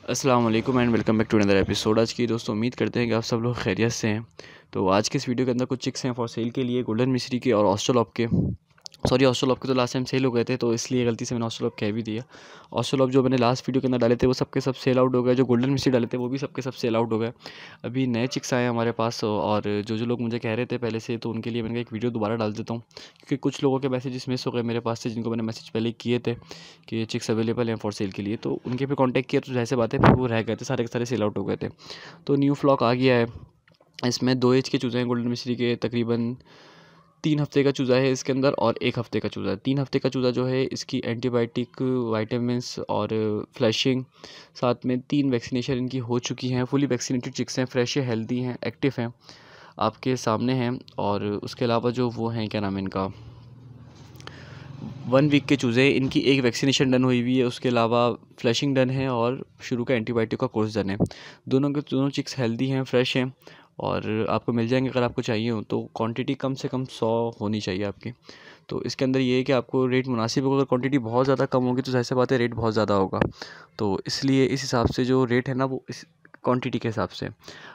अस्सलाम वालेकुम and welcome back to another episode. आज की दोस्तों उम्मीद करते हैं कि आप सब लोग खैरियत से हैं। तो आज के इस वीडियो के अंदर कुछ चिक्स हैं फॉर सेल के लिए, गोल्डन मिस्री के और ऑस्ट्रोलॉप के। ऑस्ट्रोलॉप के तो लास्ट टाइम सेल हो गए थे, तो इसलिए गलती से मैंने ऑस्ट्रोलॉप कह भी दिया। ऑस्ट्रोलॉप जो मैंने लास्ट वीडियो के अंदर डाले थे वो सबके सब सेल आउट हो गए। जो गोल्डन मिस्री डाले थे वो भी सबके सब सेल आउट हो गए। अभी नए चिक्स आए हैं हमारे पास, और जो लोग मुझे कह रहे थे पहले से, तो उनके लिए मैंने कहा एक वीडियो दोबारा डाल देता हूँ, क्योंकि कुछ लोगों के मैसेजेस मिस हो गए मेरे पास से, जिनको मैंने मैसेज पहले किए थे कि ये चिक्स अवेलेबल हैं फॉर सेल के लिए। तो उनके पे कांटेक्ट किया तो जैसे बात है, फिर वो रह गए थे, सारे के सारे सेल आउट हो गए थे। तो न्यू फ्लॉक आ गया है। इसमें 2 एज के चूज़े हैं गोल्डन मिस्री के, तकरीबन 3 हफ्ते का चूज़ा है इसके अंदर और 1 हफ्ते का चूज़ा है। 3 हफ्ते का चूज़ा जो है इसकी एंटीबायोटिक, विटामिन्स और फ्लैशिंग, साथ में 3 वैक्सीनेशन इनकी हो चुकी हैं। फुली वैक्सीनेटेड चिक्स हैं, फ्रेश है, हेल्दी हैं, एक्टिव हैं, आपके सामने हैं। और उसके अलावा जो वो हैं, क्या नाम है इनका, 1 वीक के चूज़े, इनकी एक वैक्सीनेशन डन हुई हुई है, उसके अलावा फ्लैशिंग डन है और शुरू का एंटीबायोटिक का कोर्स डन है। दोनों के दोनों चिक्स हेल्दी हैं, फ्रेश हैं और आपको मिल जाएंगे। अगर आपको चाहिए हो तो क्वांटिटी कम से कम 100 होनी चाहिए आपकी। तो इसके अंदर ये है कि आपको रेट मुनासिब होगा। अगर क्वांटिटी बहुत ज़्यादा कम होगी तो ज़ाहिर सी बात है रेट बहुत ज़्यादा होगा। तो इसलिए इस हिसाब से जो रेट है ना, वो इस क्वांटिटी के हिसाब से।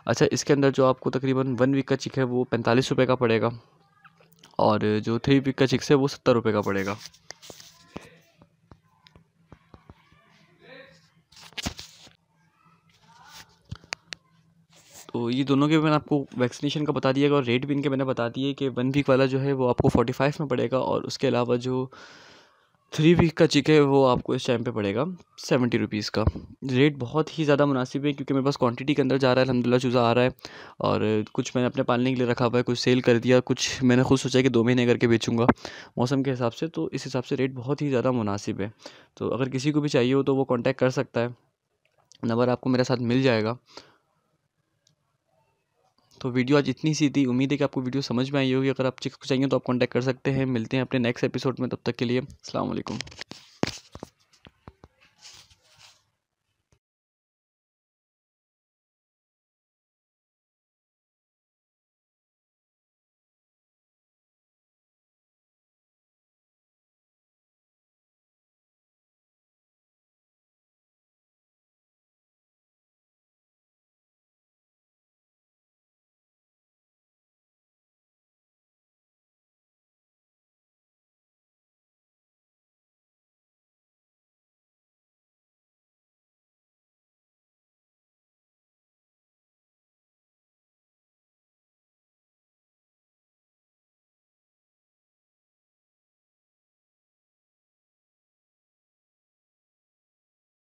अच्छा, इसके अंदर जो आपको तकरीबन 1 वीक का चिक है वो 45 रुपये का पड़ेगा, और जो 3 वीक का चिक्स है वो 70 रुपये का पड़ेगा। तो ये दोनों के मैंने आपको वैक्सीनेशन का बता दिया, और रेट भी इनके मैंने बता दिए कि 1 वीक वाला जो है वो आपको 45 में पड़ेगा, और उसके अलावा जो 3 वीक का चिक है वो आपको इस टाइम पे पड़ेगा 70 रुपीज़ का। रेट बहुत ही ज़्यादा मुनासिब है, क्योंकि मेरे पास क्वांटिटी के अंदर जा रहा है, अल्हम्दुलिल्लाह चूज़ा आ रहा है। और कुछ मैंने अपने पालने के लिए रखा हुआ है, कुछ सेल कर दिया, कुछ मैंने खुद सोचा है कि 2 महीने करके बेचूँगा मौसम के हिसाब से। तो इस हिसाब से रेट बहुत ही ज़्यादा मुनासिब है। तो अगर किसी को भी चाहिए हो तो वो कॉन्टैक्ट कर सकता है, नंबर आपको मेरे साथ मिल जाएगा। तो वीडियो आज इतनी सी थी, उम्मीद है कि आपको वीडियो समझ में आई होगी। अगर आप चिक्स को चाहिए तो आप कांटेक्ट कर सकते हैं। मिलते हैं अपने नेक्स्ट एपिसोड में, तब तक के लिए अस्सलाम वालेकुम।